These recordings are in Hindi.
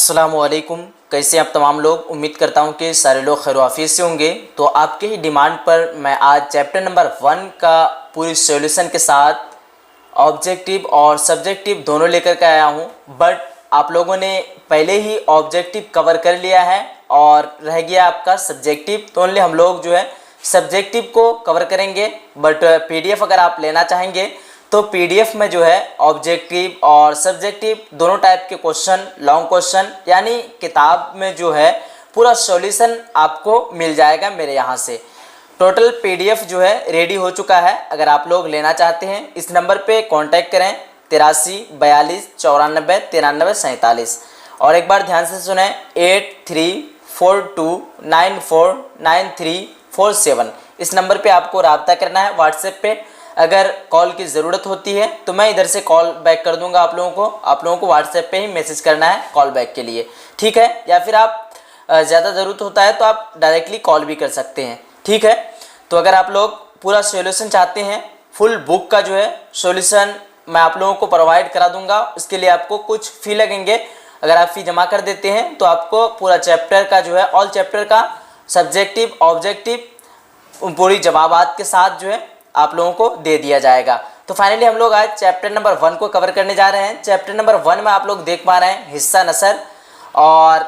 अस्सलामुअलैकुम। कैसे आप तमाम लोग? उम्मीद करता हूं कि सारे लोग खैर आफियत से होंगे। तो आपके ही डिमांड पर मैं आज चैप्टर नंबर 1 का पूरी सॉल्यूशन के साथ ऑब्जेक्टिव और सब्जेक्टिव दोनों लेकर के आया हूं। बट आप लोगों ने पहले ही ऑब्जेक्टिव कवर कर लिया है और रह गया आपका सब्जेक्टिव, तो ओनली हम लोग जो है सब्जेक्टिव को कवर करेंगे। बट पीडीएफ अगर आप लेना चाहेंगे तो पीडीएफ में जो है ऑब्जेक्टिव और सब्जेक्टिव दोनों टाइप के क्वेश्चन, लॉन्ग क्वेश्चन, यानी किताब में जो है पूरा सॉल्यूशन आपको मिल जाएगा मेरे यहाँ से। टोटल पीडीएफ जो है रेडी हो चुका है। अगर आप लोग लेना चाहते हैं इस नंबर पे कांटेक्ट करें 83 42 94 93 47। और एक बार ध्यान से सुने 8342949347। इस नंबर पे आपको रब्ता करना है व्हाट्सएप पे। अगर कॉल की ज़रूरत होती है तो मैं इधर से कॉल बैक कर दूंगा आप लोगों को व्हाट्सएप पे ही मैसेज करना है कॉल बैक के लिए, ठीक है। या फिर आप ज़्यादा ज़रूरत होता है तो आप डायरेक्टली कॉल भी कर सकते हैं, ठीक है। तो अगर आप लोग पूरा सॉल्यूशन चाहते हैं, फुल बुक का जो है सॉल्यूशन मैं आप लोगों को प्रोवाइड करा दूंगा। उसके लिए आपको कुछ फ़ी लगेंगे। अगर आप फ़ी जमा कर देते हैं तो आपको पूरा चैप्टर का जो है ऑल चैप्टर का सब्जेक्टिव ऑब्जेक्टिव पूरी जवाबात के साथ जो है आप लोगों को दे दिया जाएगा। तो फाइनली हम लोग आज चैप्टर नंबर 1 को कवर करने जा रहे हैं। चैप्टर नंबर 1 में आप लोग देख पा रहे हैं हिस्सा नसर, और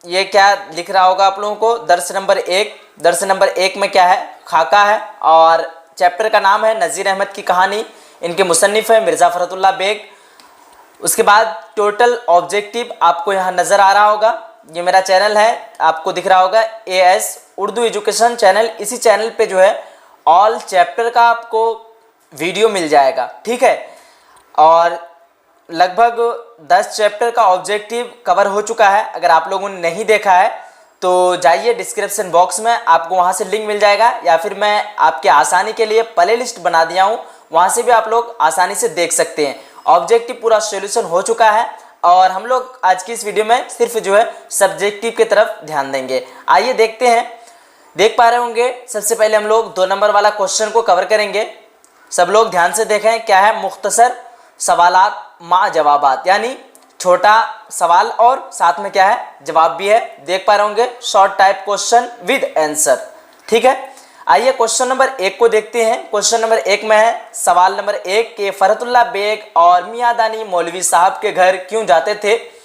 ये क्या लिख रहा होगा आप लोगों को, दर्स नंबर 1। दर्स नंबर 1 में क्या है, खाका है, और चैप्टर का नाम है नज़ीर अहमद की कहानी। इनके मुसन्निफ़ है मिर्ज़ा फ़रतुल्लाह बेग। उसके बाद टोटल ऑब्जेक्टिव आपको यहाँ नज़र आ रहा होगा। ये मेरा चैनल है, आपको दिख रहा होगा AS उर्दू एजुकेशन चैनल। इसी चैनल पे जो है ऑल चैप्टर का आपको वीडियो मिल जाएगा, ठीक है। और लगभग 10 चैप्टर का ऑब्जेक्टिव कवर हो चुका है। अगर आप लोगों ने नहीं देखा है तो जाइए डिस्क्रिप्शन बॉक्स में, आपको वहां से लिंक मिल जाएगा, या फिर मैं आपके आसानी के लिए प्ले लिस्ट बना दिया हूं, वहां से भी आप लोग आसानी से देख सकते हैं। ऑब्जेक्टिव पूरा सॉल्यूशन हो चुका है और हम लोग आज की इस वीडियो में सिर्फ जो है सब्जेक्टिव की तरफ ध्यान देंगे। आइए देखते हैं। देख पा रहे होंगे सबसे पहले हम लोग 2 नंबर वाला क्वेश्चन को कवर करेंगे। सब लोग ध्यान से देखें, क्या है, मुख्तसर सवालात मा जवाबात, यानी छोटा सवाल और साथ में क्या है, जवाब भी है। देख पा रहे होंगे short type question with answer, ठीक है। आइए क्वेश्चन नंबर 1 को देखते हैं। क्वेश्चन नंबर 1 में है सवाल नंबर 1 के फ़रतुल्लाह बेग और मियां दानी मौलवी साहब के घर क्यों जाते थे।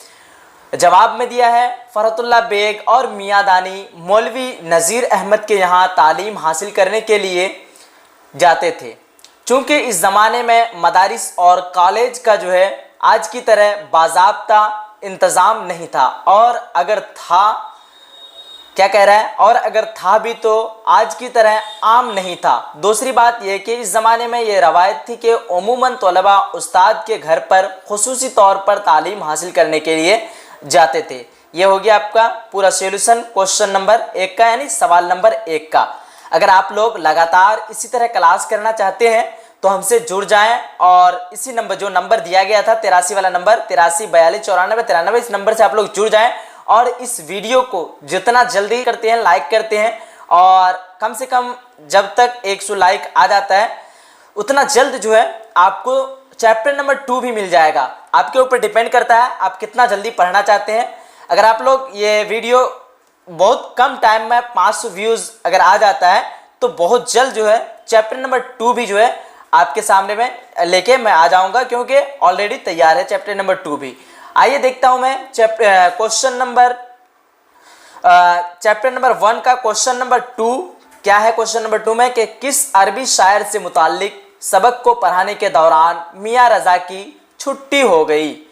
जवाब में दिया है फ़रतुल्लाह बेग और मियां दानी मौलवी नज़ीर अहमद के यहाँ तालीम हासिल करने के लिए जाते थे। चूँकि इस ज़माने में मदारिस और कॉलेज का जो है आज की तरह बाज़ाब्ता इंतज़ाम नहीं था, और अगर था, क्या कह रहा है, और अगर था भी तो आज की तरह आम नहीं था। दूसरी बात यह कि इस ज़माने में ये रवायत थी कि उमूमन तलबा उस्ताद के घर पर खुसूसी तौर पर तालीम हासिल करने के लिए जाते थे। ये हो गया आपका पूरा सॉल्यूशन क्वेश्चन नंबर 1 का, यानी सवाल नंबर 1 का। अगर आप लोग लगातार इसी तरह क्लास करना चाहते हैं तो हमसे जुड़ जाएं, और इसी नंबर जो नंबर दिया गया था 83 वाला नंबर 83 42 94 93, इस नंबर से आप लोग जुड़ जाएं और इस वीडियो को जितना जल्दी करते हैं लाइक करते हैं, और कम से कम जब तक 100 लाइक आ जाता है उतना जल्द जो है आपको चैप्टर नंबर 2 भी मिल जाएगा। आपके ऊपर डिपेंड करता है आप कितना जल्दी पढ़ना चाहते हैं। अगर आप लोग ये वीडियो बहुत कम टाइम में 500 व्यूज़ अगर आ जाता है तो बहुत जल्द जो है चैप्टर नंबर 2 भी जो है आपके सामने में लेके मैं आ जाऊंगा, क्योंकि ऑलरेडी तैयार है चैप्टर नंबर 2 भी। आइए देखता हूं मैं चैप्टर नंबर 1 का क्वेश्चन नंबर 2 क्या है। क्वेश्चन नंबर 2 में कि किस अरबी शायर से मुताल्लिक सबक को पढ़ाने के दौरान मियां रजा की छुट्टी हो गई।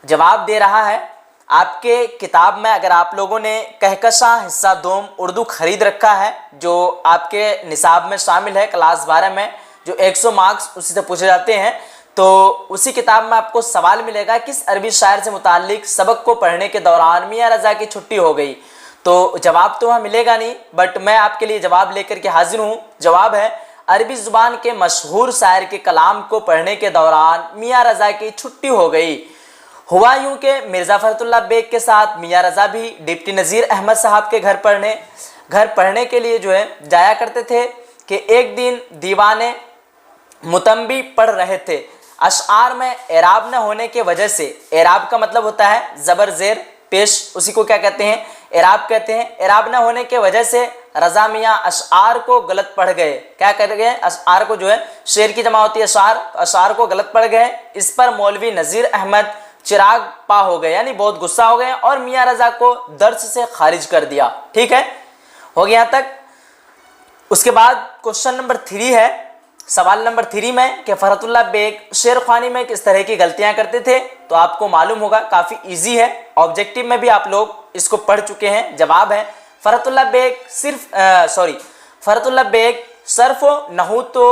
जवाब दे रहा है आपके किताब में, अगर आप लोगों ने कहकशा हिस्सा 2 उर्दू खरीद रखा है, जो आपके निसाब में शामिल है क्लास 12 में, जो 100 मार्क्स उसी से पूछे जाते हैं, तो उसी किताब में आपको सवाल मिलेगा किस अरबी शायर से मुताल्लिक सबक को पढ़ने के दौरान मियां रजा की छुट्टी हो गई। तो जवाब तो वहाँ मिलेगा नहीं, बट मैं आपके लिए जवाब लेकर के हाजिर हूँ। जवाब है अरबी ज़ुबान के मशहूर शायर के कलाम को पढ़ने के दौरान मियां रजा की छुट्टी हो गई। हुआ यूं कि मिर्ज़ा फ़रतुल्लाह बेग के साथ मियां रजा भी डिप्टी नज़ीर अहमद साहब के घर पढ़ने के लिए जो है जाया करते थे कि एक दिन दीवाने मुतंबी पढ़ रहे थे। अशआर में एराब न होने के वजह से, एराब का मतलब होता है ज़बर ज़ेर, पेश, उसी को क्या कहते हैं, एराब कहते हैं। एराब न होने के वजह से रज़ा मियाँ अशआर को गलत पढ़ गए। क्या कर गए, अशआर को जो है शेर की जमा होती है अशआर, अशआर को गलत पढ़ गए। इस पर मौलवी नज़ीर अहमद चिराग पा हो गए, यानी बहुत गुस्सा हो गए और मियाँ रज़ा को दर्स से खारिज कर दिया। ठीक है, हो गया यहाँ तक। उसके बाद क्वेश्चन नंबर 3 है, सवाल नंबर 3 में कि फरहतुल्लाह बेग शेर ख्वानी में किस तरह की गलतियां करते थे। तो आपको मालूम होगा, काफ़ी इजी है, ऑब्जेक्टिव में भी आप लोग इसको पढ़ चुके हैं। जवाब है Farhatullah bag Farhatullah bag Surf और नहू तो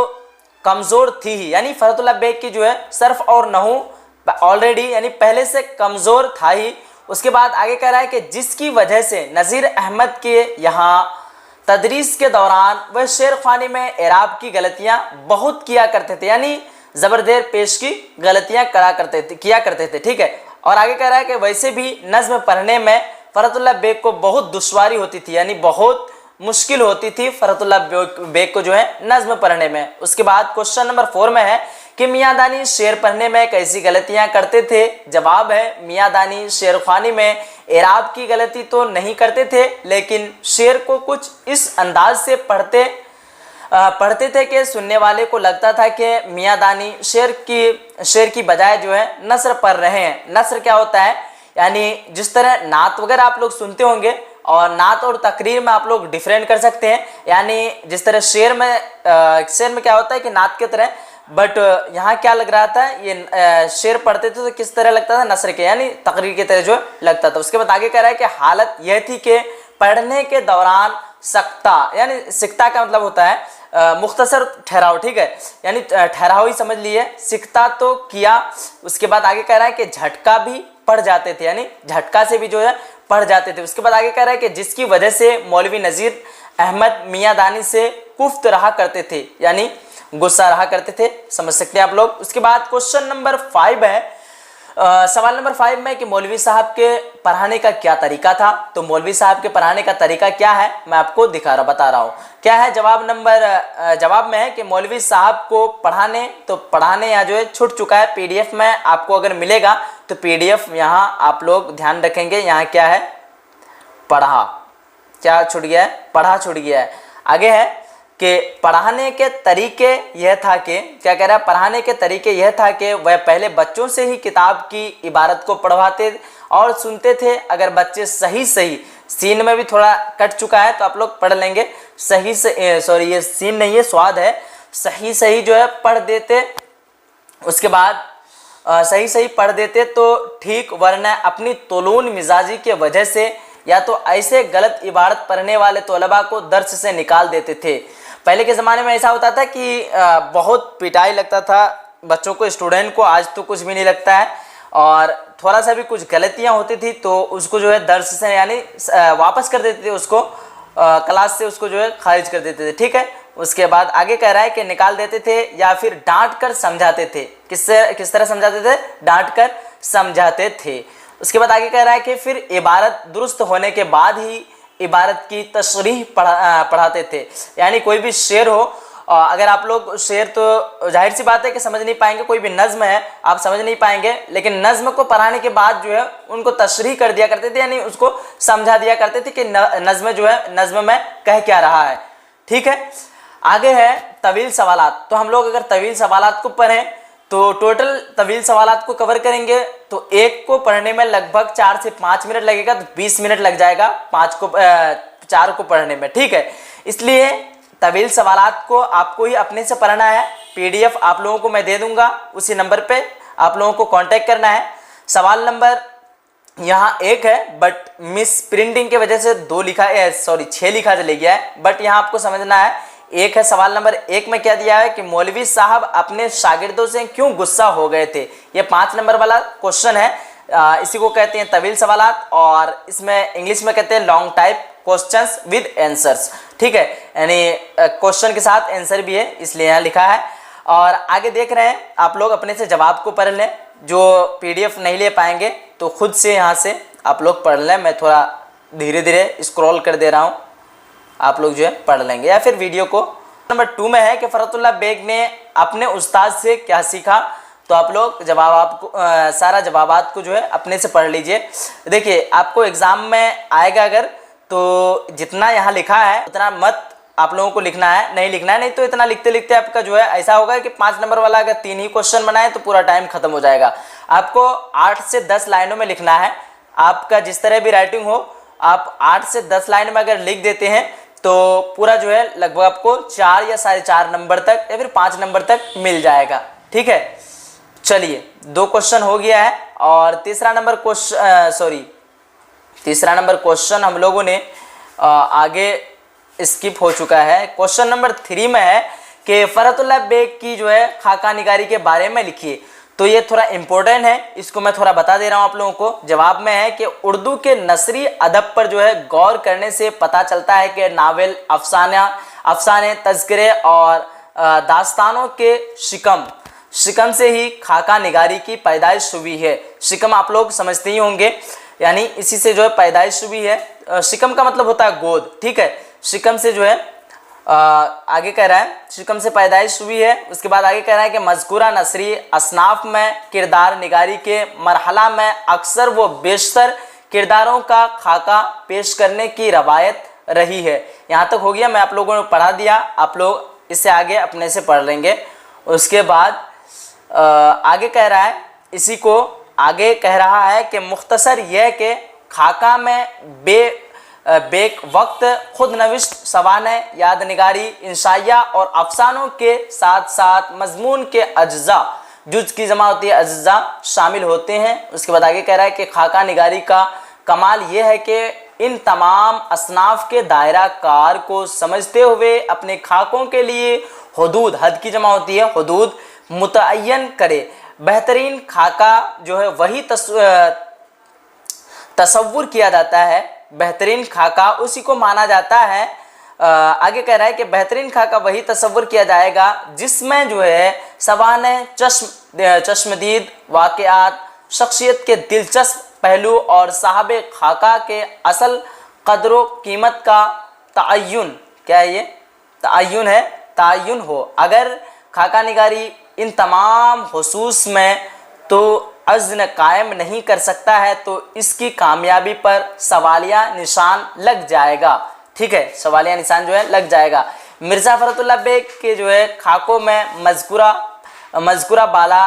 कमज़ोर थी ही, यानी फरहतुल्लाह बेग की जो है सर्फ और नहू ऑलरेडी यानी पहले से कमज़ोर था ही। उसके बाद आगे कह रहा है कि जिसकी वजह से नज़ीर अहमद के यहाँ तदरीस के दौरान वह शेर ख्वानी में एराब की गलतियां बहुत किया करते थे, यानी ज़बरदेर पेश की गलतियां किया करते थे। ठीक है, और आगे कह रहा है कि वैसे भी नज़्म पढ़ने में फरहतुल्लाह बेग को बहुत दुश्वारी होती थी, यानी बहुत मुश्किल होती थी फरहतुल्लाह बेग को जो है नज़्म पढ़ने में। उसके बाद क्वेश्चन नंबर 4 में है कि मियाँ दानी शेर पढ़ने में कैसी गलतियां करते थे। जवाब है मियाँ दानी शेर ख्वानी में एराब की गलती तो नहीं करते थे, लेकिन शेर को कुछ इस अंदाज से पढ़ते थे कि सुनने वाले को लगता था कि मियाँ दानी शेर की बजाय जो है नस्र पढ़ रहे हैं। नस्र क्या होता है, यानी जिस तरह नात वगैरह आप लोग सुनते होंगे, और नात और तकरीर में आप लोग डिफरेंट कर सकते हैं। यानी जिस तरह शेर में क्या होता है कि नात की तरह, बट यहाँ क्या लग रहा था, ये शेर पढ़ते थे तो किस तरह लगता था, नस्र के यानी तकरीर की तरह जो लगता था। उसके बाद आगे कह रहा है कि हालत यह थी कि पढ़ने के दौरान सकता, यानी सिकता का मतलब होता है मुख्तसर ठहराव। ठीक है, यानी ठहराव ही समझ लिए, सिकता तो किया। उसके बाद आगे कह रहा है कि झटका भी पढ़ जाते थे, यानी झटका से भी जो है पढ़ जाते थे। उसके बाद आगे कह रहा है कि जिसकी वजह से मौलवी नज़ीर अहमद मियाँ दानी से कुफ्त रहा करते थे, यानी गुस्सा रहा करते थे, समझ सकते हैं आप लोग। उसके बाद क्वेश्चन नंबर 5 है, सवाल नंबर 5 में कि मौलवी साहब के पढ़ाने का क्या तरीका था। तो मौलवी साहब के पढ़ाने का तरीका क्या है, मैं आपको बता रहा हूँ क्या है। जवाब में है कि मौलवी साहब को पढ़ाने यहाँ जो है छूट चुका है PDF में, आपको अगर मिलेगा तो PDF यहाँ आप लोग ध्यान रखेंगे। यहाँ क्या है, पढ़ा, क्या छूट गया है, पढ़ा छूट गया है। आगे है कि पढ़ाने के तरीके यह था कि क्या कह रहा है, पढ़ाने के तरीके यह था कि वह पहले बच्चों से ही किताब की इबारत को पढ़वाते और सुनते थे। अगर बच्चे सही सीन में भी थोड़ा कट चुका है तो आप लोग पढ़ लेंगे, सही से सॉरी ये सीन नहीं है स्वाद है, सही जो है पढ़ देते। उसके बाद सही पढ़ देते तो ठीक, वरना अपनी तोलून मिजाजी के वजह से या तो ऐसे गलत इबारत पढ़ने वाले तलबा को दर्स से निकाल देते थे। पहले के ज़माने में ऐसा होता था कि बहुत पिटाई लगता था बच्चों को, स्टूडेंट को। आज तो कुछ भी नहीं लगता है, और थोड़ा सा भी कुछ गलतियां होती थी तो उसको जो है दर्स से यानी वापस कर देते थे, उसको क्लास से उसको जो है खारिज कर देते थे। ठीक है, उसके बाद आगे कह रहा है कि निकाल देते थे या फिर डांट कर समझाते थे। किस तरह समझाते थे, डांट कर समझाते थे। उसके बाद आगे कह रहा है कि फिर इबारत दुरुस्त होने के बाद ही इबारत की तशरीह पढ़ाते थे। यानी कोई भी शेर हो, अगर आप लोग शेर तो जाहिर सी बात है कि समझ नहीं पाएंगे, कोई भी नज़्म है आप समझ नहीं पाएंगे, लेकिन नज़्म को पढ़ाने के बाद जो है उनको तशरीह कर दिया करते थे, यानी उसको समझा दिया करते थे कि नज़्म जो है नज़्म में कह क्या रहा है। ठीक है, आगे है तवील सवालात। तो हम लोग अगर तवील सवालात को पढ़ें तो टोटल तवील सवालात को कवर करेंगे तो एक को पढ़ने में लगभग 4 से 5 मिनट लगेगा, तो 20 मिनट लग जाएगा 4 को पढ़ने में। ठीक है, इसलिए तवील सवालात को आपको ही अपने से पढ़ना है। PDF आप लोगों को मैं दे दूंगा, उसी नंबर पे आप लोगों को कांटेक्ट करना है। सवाल नंबर यहाँ 1 है, बट मिस प्रिंटिंग की वजह से 6 लिखा चले गया है, बट यहाँ आपको समझना है 1 है। सवाल नंबर 1 में क्या दिया है कि मौलवी साहब अपने शागिर्दों से क्यों गुस्सा हो गए थे। ये 5 नंबर वाला क्वेश्चन है, इसी को कहते हैं तवील सवालात, और इसमें इंग्लिश में कहते हैं long type questions with answers. ठीक है, यानी क्वेश्चन के साथ आंसर भी है, इसलिए यहाँ लिखा है। और आगे देख रहे हैं आप लोग अपने से जवाब को पढ़ लें, जो PDF नहीं ले पाएंगे तो खुद से यहाँ से आप लोग पढ़ लें। मैं थोड़ा धीरे धीरे स्क्रॉल कर दे रहा हूँ, आप लोग जो है पढ़ लेंगे, या फिर वीडियो को। नंबर 2 में है कि फरहतुल्लाह बेग ने अपने उस्ताद से क्या सीखा। तो आप लोग सारा जवाबात को जो है अपने से पढ़ लीजिए। देखिए आपको एग्ज़ाम में आएगा अगर, तो जितना यहाँ लिखा है उतना मत आप लोगों को लिखना है, नहीं लिखना है, नहीं तो इतना लिखते लिखते आपका जो है ऐसा होगा कि 5 नंबर वाला अगर 3 ही क्वेश्चन बनाए तो पूरा टाइम खत्म हो जाएगा। आपको 8 से 10 लाइनों में लिखना है। आपका जिस तरह भी राइटिंग हो, आप 8 से 10 लाइन में अगर लिख देते हैं तो पूरा जो है लगभग आपको 4 या 4.5 नंबर तक या फिर 5 नंबर तक मिल जाएगा। ठीक है, चलिए 2 क्वेश्चन हो गया है और तीसरा नंबर क्वेश्चन हम लोगों ने आगे स्किप हो चुका है। क्वेश्चन नंबर 3 में है कि फरहतुल्लाह बेग की जो है खाका निगारी के बारे में लिखिए। तो ये थोड़ा इंपॉर्टेंट है, इसको मैं थोड़ा बता दे रहा हूँ आप लोगों को। जवाब में है कि उर्दू के नसरी अदब पर जो है गौर करने से पता चलता है कि नावल, अफसाने, तज़किरे और दास्तानों के शिकम से ही खाका निगारी की पैदाइश हुई है। शिकम आप लोग समझते ही होंगे, यानी इसी से जो है पैदाइश हुई है। शिकम का मतलब होता है गोद। ठीक है, शिकम से जो है आगे कह रहा है शिकम से पैदाइश हुई है। उसके बाद आगे कह रहा है कि मज़कूरा नसरी असनाफ में किरदार निगारी के मरहला में अक्सर व बेशतर किरदारों का खाका पेश करने की रवायत रही है। यहाँ तक हो गया, मैं आप लोगों ने पढ़ा दिया, आप लोग इससे आगे अपने से पढ़ लेंगे। उसके बाद आगे कह रहा है, इसी को आगे कह रहा है कि मुख्तसर यह कि खाका में बेक वक्त खुद नविश्त सवाने, याद निगारी, इंशाइया और अफसानों के साथ साथ मजमून के अज्जा, जुज की जमा होती है अज्जा, शामिल होते हैं। उसके बाद आगे कह रहा है कि खाका निगारी का कमाल यह है कि इन तमाम असनाफ के दायरा कार को समझते हुए अपने खाकों के लिए हुदूद, हद की जमा होती है हुदूद, मुतअय्यन करे। बेहतरीन खाका जो है वही तसव्वुर किया जाता है, बेहतरीन खाका उसी को माना जाता है। आगे कह रहा है कि बेहतरीन खाका वही तसव्वुर किया जाएगा जिसमें जो है सवाने चश्मदीद वाक़यात, शख्सियत के दिलचस्प पहलू और साहबे खाका के असल कदर कीमत का तअय्युन, क्या है ये तअय्युन है, तअय्युन हो। अगर खाका निगारी इन तमाम हुसूस में तो अज़्न कायम नहीं कर सकता है तो इसकी कामयाबी पर सवालिया निशान लग जाएगा। ठीक है, सवालिया निशान जो है लग जाएगा। मिर्ज़ा फरहतुल्लाह बेग के जो है खाकों में मज़कुरा बाला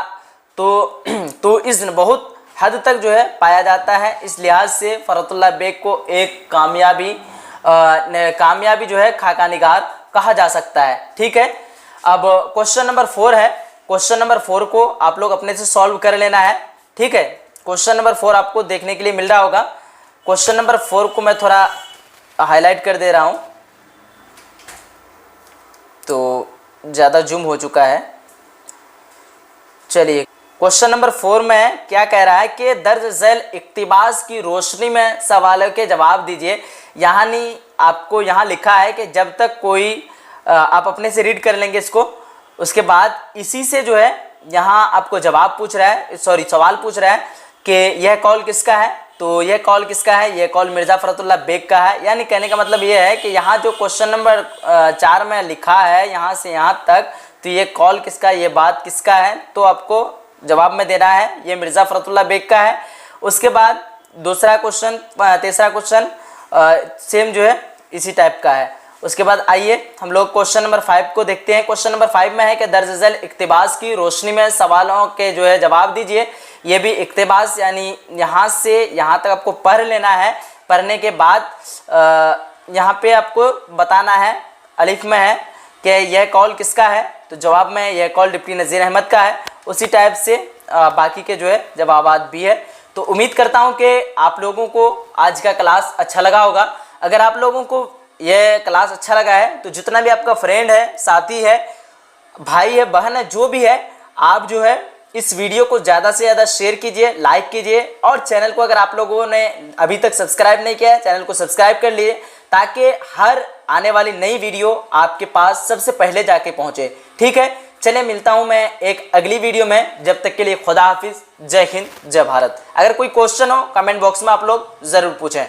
तो इज़्न बहुत हद तक जो है पाया जाता है। इस लिहाज से फरहतुल्लाह बेग को एक कामयाबी जो है खाका निगार कहा जा सकता है। ठीक है, अब क्वेश्चन नंबर 4 है। क्वेश्चन नंबर 4 को आप लोग अपने से सॉल्व कर लेना है। ठीक है, क्वेश्चन नंबर 4 आपको देखने के लिए मिल रहा होगा। क्वेश्चन नंबर 4 को मैं थोड़ा हाईलाइट कर दे रहा हूं, तो ज़्यादा जूम हो चुका है। चलिए, क्वेश्चन नंबर 4 में क्या कह रहा है कि दर्ज झैल इक्तिबास की रोशनी में सवालों के जवाब दीजिए। यानी आपको यहाँ लिखा है कि जब तक कोई आप अपने से रीड कर लेंगे इसको, उसके बाद इसी से जो है यहाँ आपको जवाब पूछ रहा है, सवाल पूछ रहा है कि यह कॉल किसका है। तो यह कॉल किसका है, यह कॉल मिर्ज़ा फरहतुल्लाह बेग का है। यानी कहने का मतलब यह है कि यहाँ जो क्वेश्चन नंबर 4 में लिखा है यहाँ से यहाँ तक, तो ये कॉल किसका, ये बात किसका है, तो आपको जवाब में देना है ये मिर्ज़ा फरहतुल्लाह बेग का है। उसके बाद तीसरा क्वेश्चन सेम जो है इसी टाइप का है। उसके बाद आइए हम लोग क्वेश्चन नंबर 5 को देखते हैं। क्वेश्चन नंबर 5 में है कि दर्ज झैल इक्तिबास की रोशनी में सवालों के जो है जवाब दीजिए। ये भी इक्तिबास यानी यहाँ से यहाँ तक आपको पढ़ लेना है। पढ़ने के बाद यहाँ पे आपको बताना है, अलिफ में है कि यह कॉल किसका है, तो जवाब में यह कॉल डिप्टी नज़ीर अहमद का है। उसी टाइप से बाकी के जो है जवाबात भी है। तो उम्मीद करता हूँ कि आप लोगों को आज का क्लास अच्छा लगा होगा। अगर आप लोगों को यह क्लास अच्छा लगा है तो जितना भी आपका फ्रेंड है, साथी है, भाई है, बहन है, जो भी है, आप जो है इस वीडियो को ज़्यादा से ज़्यादा शेयर कीजिए, लाइक कीजिए और चैनल को अगर आप लोगों ने अभी तक सब्सक्राइब नहीं किया है, चैनल को सब्सक्राइब कर लिए ताकि हर आने वाली नई वीडियो आपके पास सबसे पहले जाके पहुँचे। ठीक है, चलिए मिलता हूँ मैं एक अगली वीडियो में। जब तक के लिए खुदा हाफिज़, जय हिंद, जय भारत। अगर कोई क्वेश्चन हो कमेंट बॉक्स में आप लोग ज़रूर पूछें।